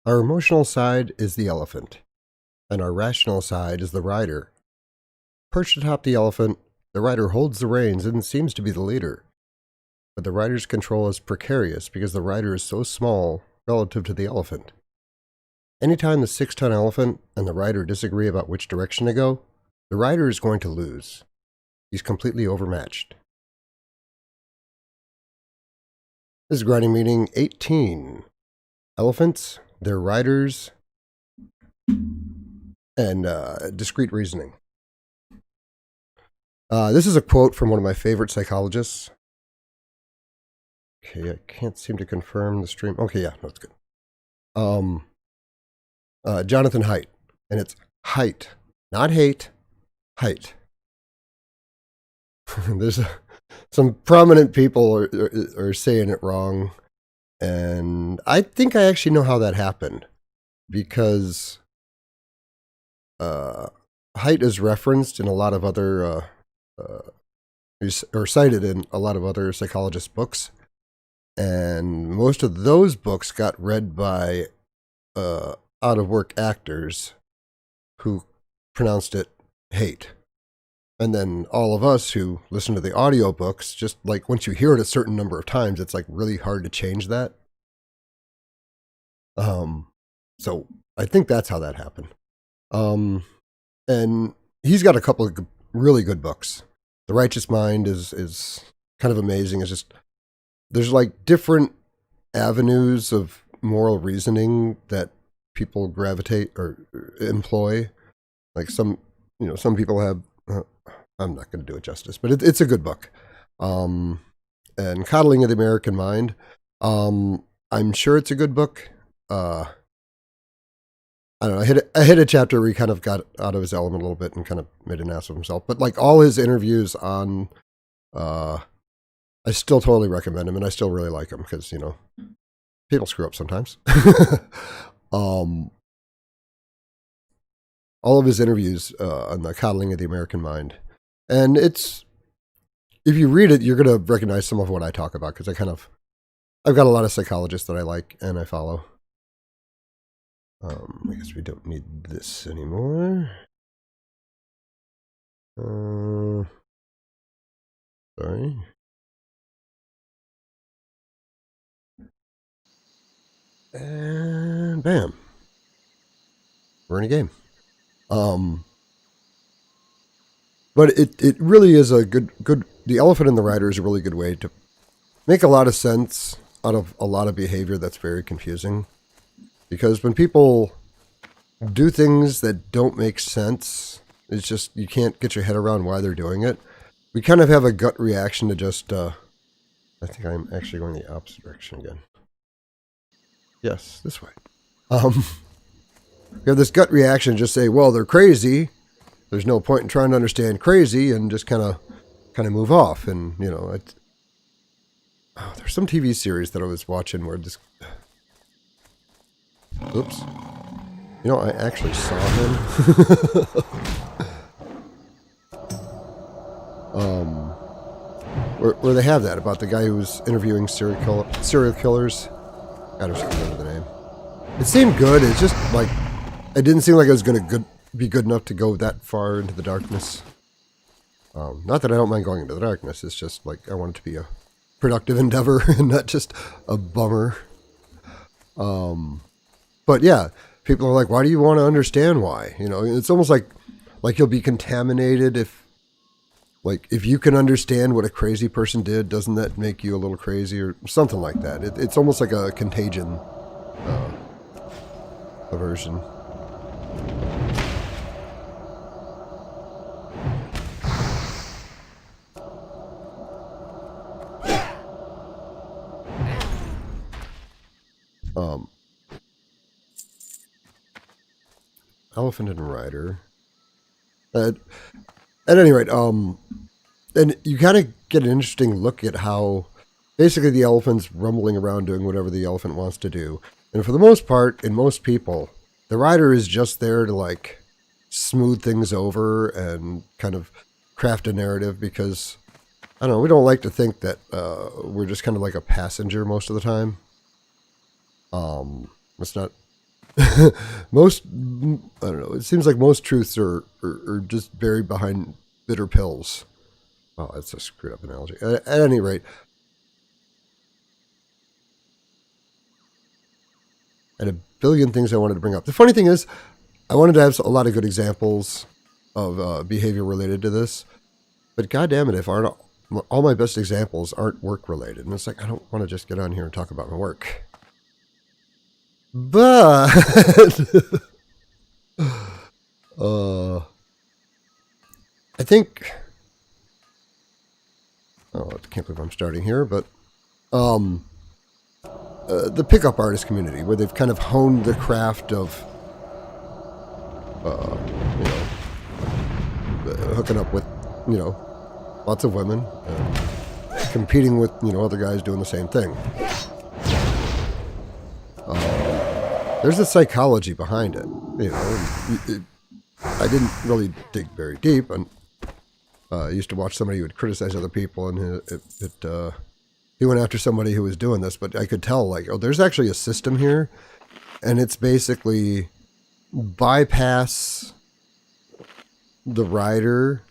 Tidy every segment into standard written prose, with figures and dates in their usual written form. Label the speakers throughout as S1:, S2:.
S1: Our emotional side is the elephant, and our rational side is the rider. Perched atop the elephant, the rider holds the reins and seems to be the leader. But the rider's control is precarious because the rider is so small relative to the elephant. Anytime the 6-ton elephant and the rider disagree about which direction to go, the rider is going to lose. He's completely overmatched. This is grinding meeting 18. Elephants, their riders, and discrete reasoning. This is a quote from one of my favorite psychologists. Okay, I can't seem to confirm the stream. Okay, yeah, no, it's good. Jonathan Haidt, and it's height, not hate, height. There's some prominent people are saying it wrong, and I think I actually know how that happened, because height is referenced in a lot of other, or cited in a lot of other psychologist books, and most of those books got read by out-of-work actors who pronounced it hate. And then all of us who listen to the audiobooks, just like once you hear it a certain number of times, it's like really hard to change that. So I think that's how that happened. And he's got a couple of really good books. The Righteous Mind is kind of amazing. It's just, there's like different avenues of moral reasoning that people gravitate or employ. Like some people have, I'm not going to do it justice, but it's a good book. And Coddling of the American Mind. I'm sure it's a good book. I don't know. I hit a chapter where he kind of got out of his element a little bit and kind of made an ass of himself. But like all his interviews on, I still totally recommend him, and I still really like him because people screw up sometimes. All of his interviews on the Coddling of the American Mind. And if you read it, you're going to recognize some of what I talk about, because I've got a lot of psychologists that I like and I follow. I guess we don't need this anymore. Sorry. And bam. We're in a game. But it really is a good, the elephant and the rider is a really good way to make a lot of sense out of a lot of behavior that's very confusing. Because when people do things that don't make sense, it's just, you can't get your head around why they're doing it. We kind of have a gut reaction to just, I think I'm actually going the opposite direction again. Yes, this way. We have this gut reaction to just say, well, they're crazy. There's no point in trying to understand crazy, and just kind of move off. And, there's some TV series that I was watching where this, oops. I actually saw him. Where they have that about the guy who was interviewing serial killers. I don't remember the name. It seemed good. It's just like, it didn't seem like it was going to be good enough to go that far into the darkness. Not that I don't mind going into the darkness. It's just like, I want it to be a productive endeavor and not just a bummer. But yeah, people are like, why do you want to understand why? It's almost like you'll be contaminated if you can understand what a crazy person did, doesn't that make you a little crazy or something like that? It's almost like a contagion aversion. Elephant and rider. At any rate, and you kind of get an interesting look at how basically the elephant's rumbling around doing whatever the elephant wants to do. And for the most part, in most people, the rider is just there to smooth things over and kind of craft a narrative, because, I don't know, we don't like to think that we're just kind of like a passenger most of the time. It's not Most, I don't know. It seems like most truths are just buried behind bitter pills. Oh, that's a screwed up analogy. At any rate, and a billion things I wanted to bring up. The funny thing is, I wanted to have a lot of good examples of behavior related to this, but God damn it, if aren't all my best examples aren't work related, and it's like I don't want to just get on here and talk about my work. But I think, oh, I can't believe I'm starting here, but the pickup artist community, where they've kind of honed the craft of, you know, hooking up with, you know, lots of women, competing with, you know, other guys doing the same thing. There's a psychology behind it. You know, I didn't really dig very deep, and I used to watch somebody who would criticize other people, and he went after somebody who was doing this, but I could tell, like, oh, there's actually a system here, and it's basically bypass the rider,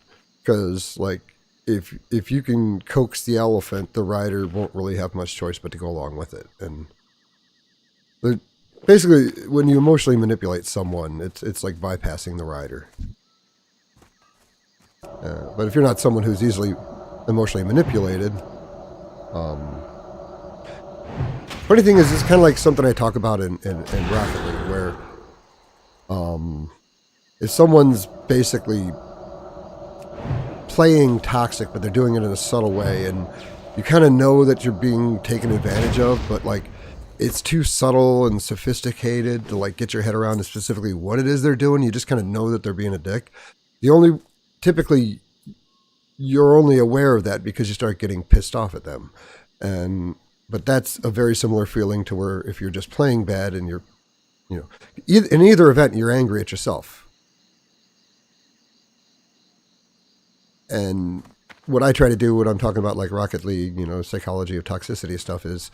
S1: because, like, if you can coax the elephant, the rider won't really have much choice but to go along with it. And basically, when you emotionally manipulate someone, it's like bypassing the rider. But if you're not someone who's easily emotionally manipulated, funny thing is, it's kind of like something I talk about in Rocket League, where if someone's basically playing toxic, but they're doing it in a subtle way, and you kind of know that you're being taken advantage of, but like it's too subtle and sophisticated to like get your head around specifically what it is they're doing. You just kind of know that they're being a dick. Typically you're only aware of that because you start getting pissed off at them. But that's a very similar feeling to where if you're just playing bad and you're, you know, in either event, you're angry at yourself. And what I try to do when I'm talking about like Rocket League, you know, psychology of toxicity stuff, is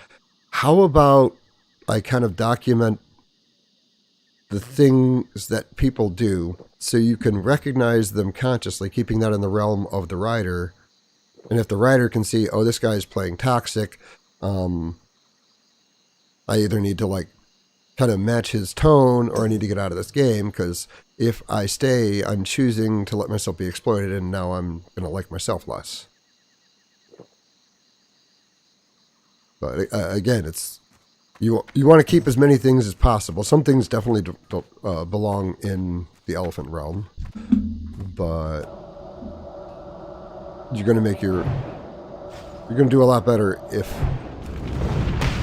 S1: how about I kind of document the things that people do so you can recognize them consciously, keeping that in the realm of the writer. And if the writer can see, oh, this guy's playing toxic, I either need to like kind of match his tone or I need to get out of this game, because if I stay, I'm choosing to let myself be exploited, and now I'm going to like myself less. But again, it's you want to keep as many things as possible. Some things definitely don't belong in the elephant realm, but you're going to do a lot better if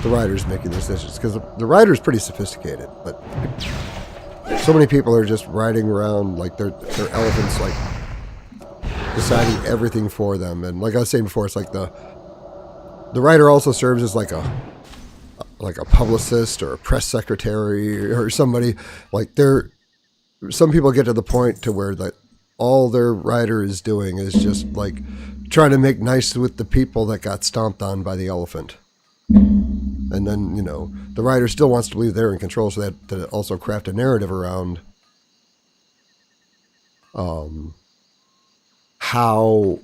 S1: the writer's making these decisions, because the writer's pretty sophisticated, but so many people are just riding around like they're elephants, like deciding everything for them. And like I was saying before, it's like the writer also serves as like a publicist or a press secretary or somebody. Like some people get to the point to where that all their writer is doing is just like trying to make nice with the people that got stomped on by the elephant. And then, you know, the writer still wants to believe they're in control, so that to also craft a narrative around how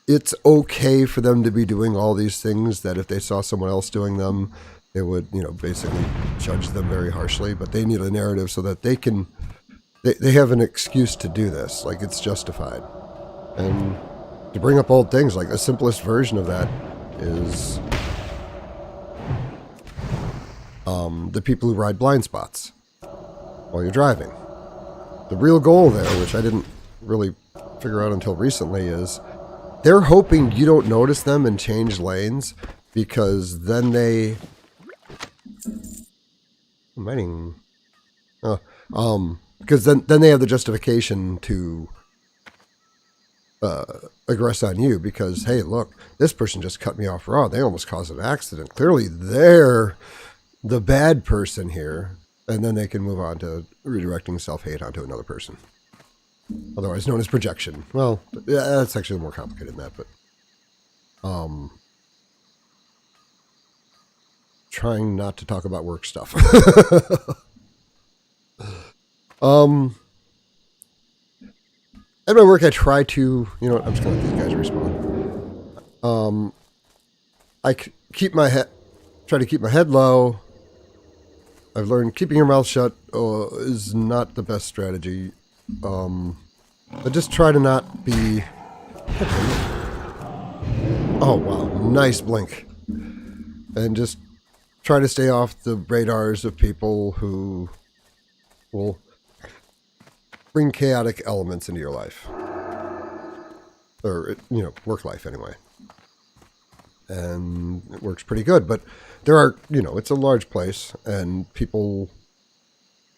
S1: it's okay for them to be doing all these things, that if they saw someone else doing them, they would, you know, basically judge them very harshly. But they need a narrative so that they have an excuse to do this, like it's justified. And to bring up old things, like the simplest version of that is the people who ride blind spots while you're driving. The real goal there, which I didn't really figure out until recently, is they're hoping you don't notice them and change lanes, because then they because then they have the justification to aggress on you, because, hey, look, this person just cut me off raw. They almost caused an accident. Clearly they're the bad person here. And then they can move on to redirecting self-hate onto another person, otherwise known as projection. Well, yeah, that's actually more complicated than that, but trying not to talk about work stuff. Um, at my work, I try to, I'm just gonna let these guys respond. Um, keep my head, try to keep my head low. I've learned keeping your mouth shut is not the best strategy. But just try to not be. Oh wow, nice blink, and just try to stay off the radars of people who will bring chaotic elements into your life, or work life anyway. And it works pretty good. But there are, it's a large place, and people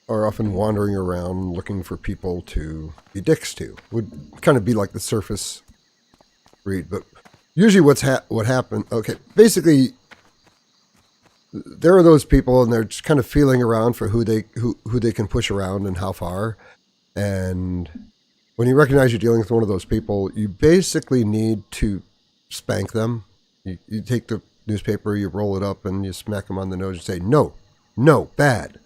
S1: are often wandering around looking for people to be dicks to. Would kind of be like the surface read, but usually what happened? Okay, basically, there are those people, and they're just kind of feeling around for who they can push around and how far. And when you recognize you're dealing with one of those people, you basically need to spank them. You take the newspaper, you roll it up, and you smack them on the nose and say, no, bad.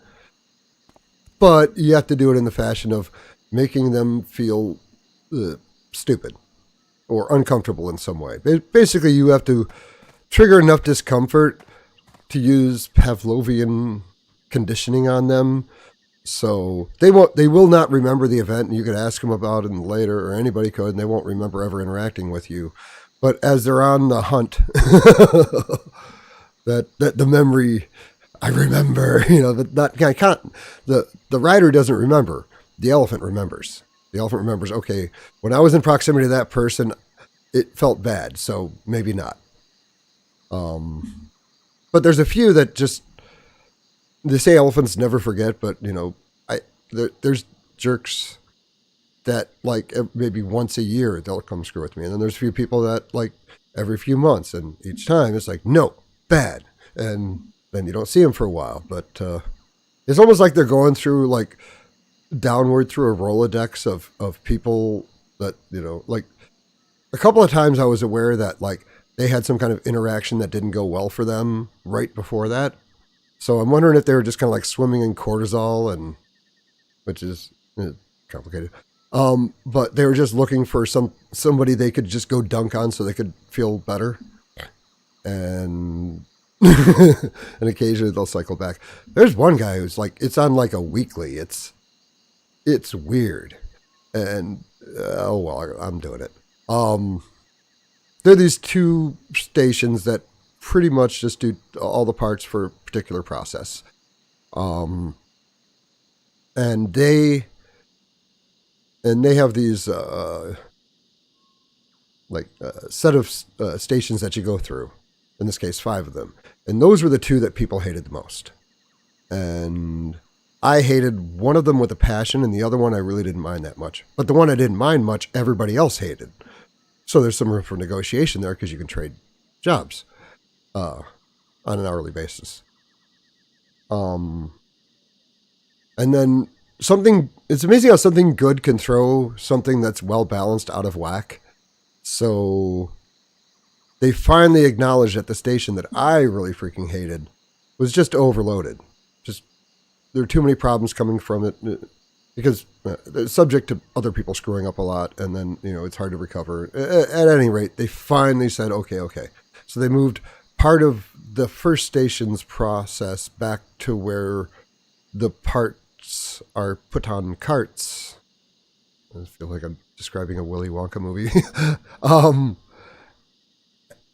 S1: But you have to do it in the fashion of making them feel stupid or uncomfortable in some way. Basically, you have to trigger enough discomfort to use Pavlovian conditioning on them. So they will not remember the event, and you could ask them about it later, or anybody could, and they won't remember ever interacting with you. But as they're on the hunt, that the memory, I remember, the rider doesn't remember. The elephant remembers. The elephant remembers, okay, when I was in proximity to that person, it felt bad, so maybe not. But there's a few that just, they say elephants never forget, but, there's jerks that, like, maybe once a year they'll come screw with me. And then there's a few people that, like, every few months, and each time it's like, no, bad. And then you don't see them for a while. But it's almost like they're going through, like, downward through a Rolodex of people that, like, a couple of times I was aware that, like, they had some kind of interaction that didn't go well for them right before that. So I'm wondering if they were just kind of like swimming in cortisol, and which is complicated. But they were just looking for somebody they could just go dunk on so they could feel better. And and occasionally they'll cycle back. There's one guy who's like, it's on like a weekly. It's weird. And oh well, I'm doing it. There are these two stations that pretty much just do all the parts for a particular process. And they have these set of stations that you go through. In this case, 5 of them. And those were the 2 that people hated the most. And I hated one of them with a passion, and the other one I really didn't mind that much. But the one I didn't mind much, everybody else hated. So there's some room for negotiation there, because you can trade jobs on an hourly basis. And then it's amazing how something good can throw something that's well balanced out of whack. So they finally acknowledged that the station that I really freaking hated was just overloaded. Just there are too many problems coming from it, because it's subject to other people screwing up a lot, and then it's hard to recover. At any rate, they finally said okay. So they moved part of the first station's process back to where the parts are put on carts. I feel like I'm describing a Willy Wonka movie.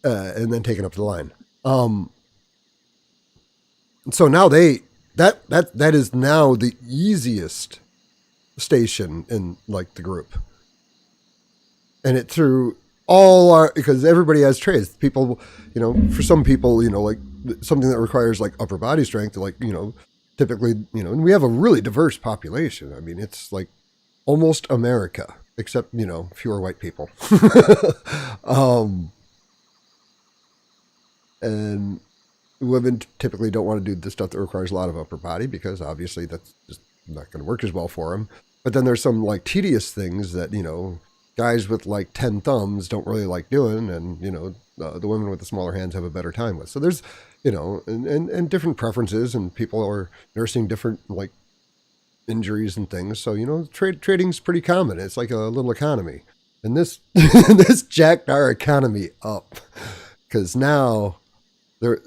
S1: And then taken up the line. So now that is now the easiest station in like the group. And it threw because everybody has trades. People, for some people, like something that requires like upper body strength, like, typically, and we have a really diverse population. I mean, it's like almost America, except, fewer white people. And women typically don't want to do the stuff that requires a lot of upper body, because obviously that's just not going to work as well for them. But then there's some like tedious things that, guys with like 10 thumbs don't really like doing, and, the women with the smaller hands have a better time with. So there's, and different preferences, and people are nursing different like injuries and things. So, trading's pretty common. It's like a little economy. And this this jacked our economy up because now they're,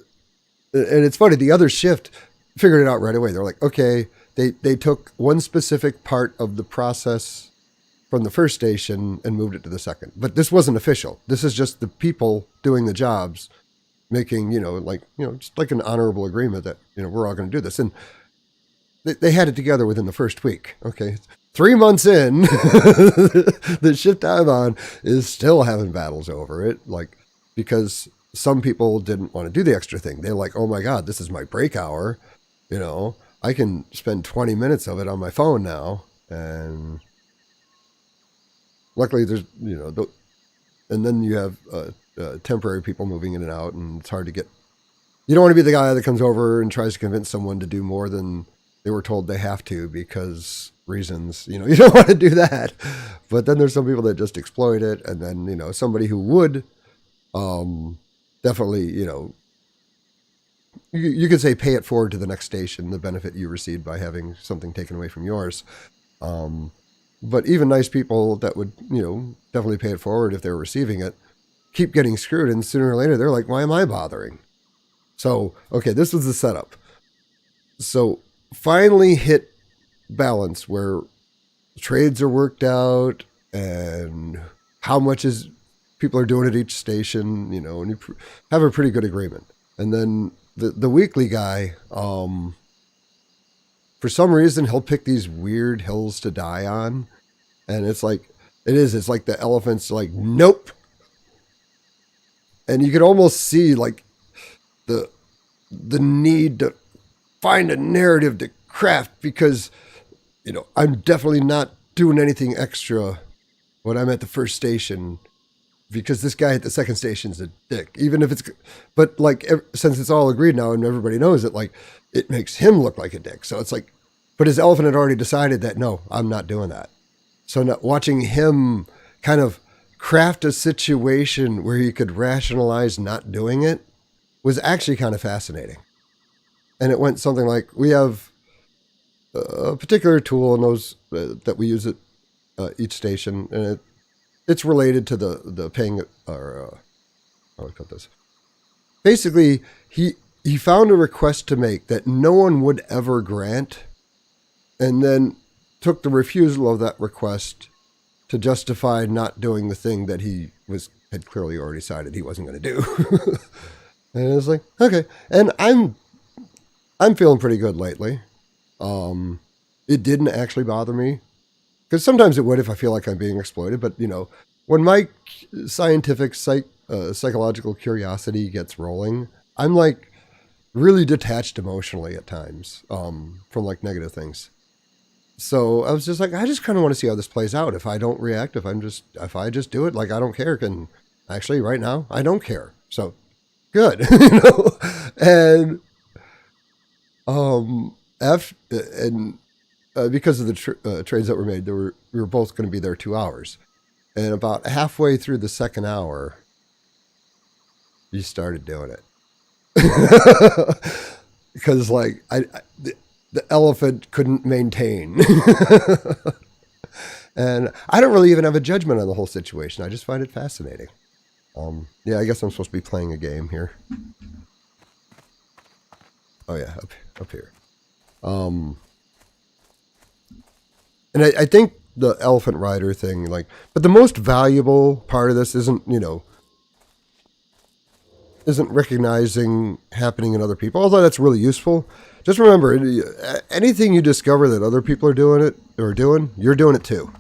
S1: and it's funny, the other shift figured it out right away. They're like, okay, they took one specific part of the process from the first station and moved it to the second. But this wasn't official. This is just the people doing the jobs making, just like an honorable agreement that, we're all going to do this. And they had it together within the first week. Okay. 3 months in, the shift I'm on is still having battles over it. Like, because some people didn't want to do the extra thing. They're like, oh my God, this is my break hour. I can spend 20 minutes of it on my phone now. And luckily there's, and then you have temporary people moving in and out, and it's hard to get, you don't want to be the guy that comes over and tries to convince someone to do more than they were told they have to because reasons, you don't want to do that. But then there's some people that just exploit it. And then, somebody who would, definitely, you could say pay it forward to the next station, the benefit you received by having something taken away from yours. But even nice people that would, definitely pay it forward if they were receiving it, keep getting screwed. And sooner or later, they're like, why am I bothering? So, okay, this was the setup. So finally hit balance where trades are worked out and how much is people are doing at each station, and you have a pretty good agreement. And then the weekly guy, for some reason, he'll pick these weird hills to die on. And it's like the elephant's like, nope. And you could almost see like the need to find a narrative to craft because, I'm definitely not doing anything extra when I'm at the first station because this guy at the second station's a dick, even if but like, since it's all agreed now and everybody knows it, like it makes him look like a dick. So it's like, but his elephant had already decided that, no, I'm not doing that. So now watching him kind of craft a situation where he could rationalize not doing it was actually kind of fascinating. And it went something like, we have a particular tool in those that we use at each station, and it's related to the paying, or how do I put this? Basically, he found a request to make that no one would ever grant, and then took the refusal of that request to justify not doing the thing that he had clearly already decided he wasn't going to do. And it was like, okay. And I'm feeling pretty good lately. It didn't actually bother me because sometimes it would if I feel like I'm being exploited. But when my scientific psychological curiosity gets rolling, I'm like really detached emotionally at times from like negative things. So I was just like, I just kind of want to see how this plays out. If I don't react, if I just do it, like I don't care. And actually, right now, I don't care. So good, And because of the trades that were made, we were both going to be there 2 hours, and about halfway through the second hour, you started doing it because like the elephant couldn't maintain. And I don't really even have a judgment on the whole situation. I just find it fascinating. Yeah, I guess I'm supposed to be playing a game here. Oh yeah, up here. And I think the elephant rider thing, like, but the most valuable part of this isn't recognizing happening in other people, although that's really useful. Just remember, anything you discover that other people are doing, you're doing it too.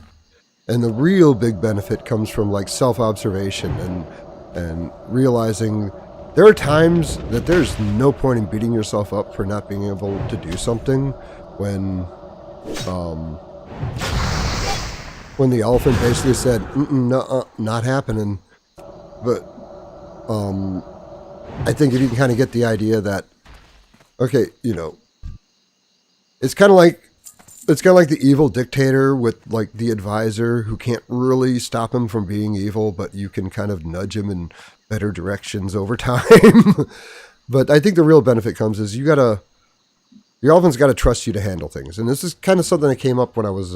S1: And the real big benefit comes from like self-observation and realizing there are times that there's no point in beating yourself up for not being able to do something when the elephant basically said, no, not happening. But I think if you can kind of get the idea that, okay, it's kind of like the evil dictator with like the advisor who can't really stop him from being evil, but you can kind of nudge him in better directions over time. But I think the real benefit comes is you gotta your elephant's got to trust you to handle things. And this is kind of something that came up when I was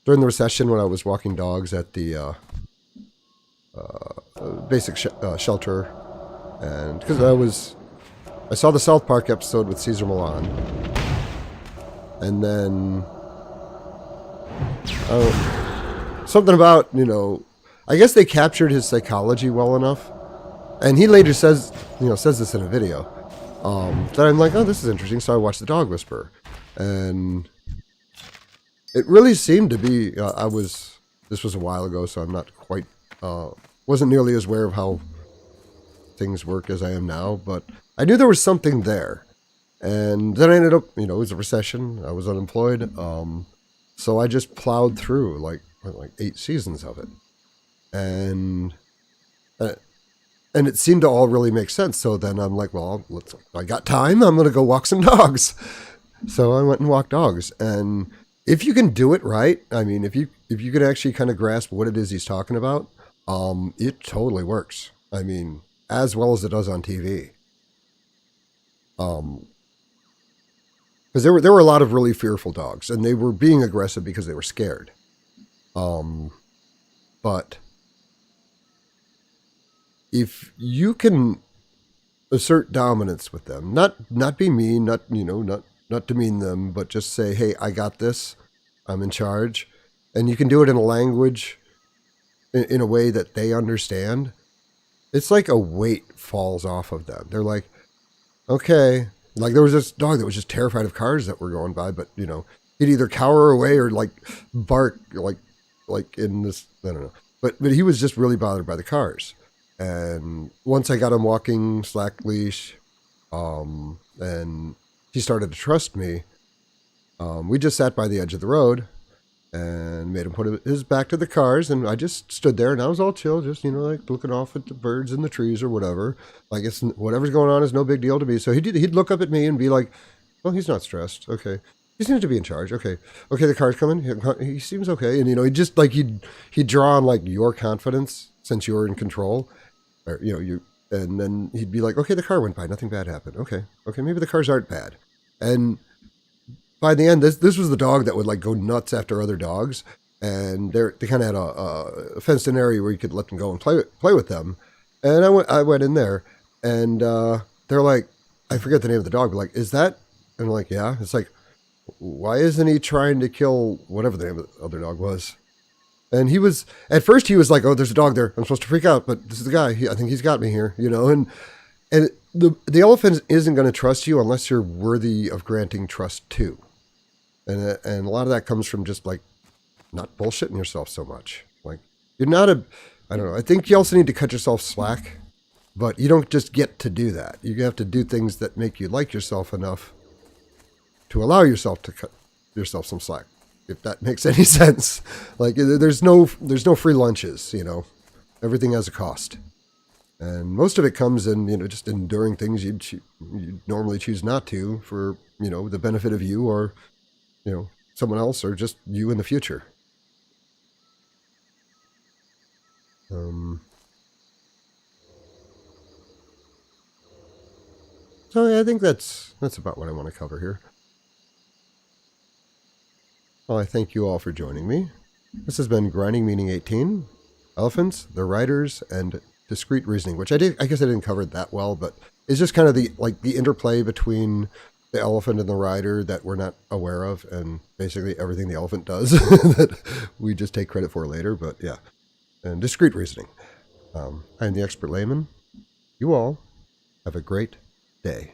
S1: during the recession when I was walking dogs at the basic shelter, and because I saw the South Park episode with Caesar Milan, and then something about, I guess they captured his psychology well enough, and he later says this in a video, that I'm like, oh, this is interesting. So I watched The Dog Whisperer, and it really seemed to be. This was a while ago, so I'm not quite wasn't nearly as aware of how things work as I am now, but I knew there was something there. And then I ended up, it was a recession. I was unemployed. So I just plowed through like 8 seasons of it. And it seemed to all really make sense. So then I'm like, well, I got time. I'm going to go walk some dogs. So I went and walked dogs. And if you can do it right, I mean, if you can actually kind of grasp what it is he's talking about, it totally works. I mean, as well as it does on TV. Because there were a lot of really fearful dogs, and they were being aggressive because they were scared. But if you can assert dominance with them, not be mean, not demean them, but just say, hey, I got this, I'm in charge, and you can do it in a language, in a way that they understand, it's like a weight falls off of them. They're like, okay. Like there was this dog that was just terrified of cars that were going by, but he'd either cower away or like bark, like in this, I don't know. But he was just really bothered by the cars. And once I got him walking slack leash, and he started to trust me, we just sat by the edge of the road and made him put his back to the cars, and I just stood there, and I was all chill, just like looking off at the birds in the trees or whatever. Like it's whatever's going on is no big deal to me. So he'd look up at me and be like, "Well, he's not stressed. Okay, he seems to be in charge. Okay, the car's coming. He seems okay." And he just like he'd draw on like your confidence since you're in control, or you. And then he'd be like, "Okay, the car went by. Nothing bad happened. Okay, maybe the cars aren't bad." And by the end, this was the dog that would like go nuts after other dogs, and they kind of had a fenced-in area where you could let them go and play with them. And I went in there, and they're like, I forget the name of the dog, but like, is that? And I'm like, yeah. It's like, why isn't he trying to kill whatever the name of the other dog was? And at first he was like, oh, there's a dog there. I'm supposed to freak out, but this is the guy. I think he's got me here, And the elephant isn't going to trust you unless you're worthy of granting trust to. And a lot of that comes from just like not bullshitting yourself so much. Like you're not I don't know. I think you also need to cut yourself slack, but you don't just get to do that. You have to do things that make you like yourself enough to allow yourself to cut yourself some slack. If that makes any sense. Like there's no free lunches, Everything has a cost. And most of it comes in, just enduring things you'd normally choose not to for, the benefit of you or someone else or just you in the future. So yeah, I think that's about what I want to cover here. Well, I thank you all for joining me. This has been Grinding Meaning 18, Elephants, Their Riders, and Discrete Reasoning, which I guess I didn't cover it that well, but it's just kind of the interplay between the elephant and the rider that we're not aware of, and basically everything the elephant does that we just take credit for later. But yeah, and discrete reasoning. I'm the expert layman. You all have a great day.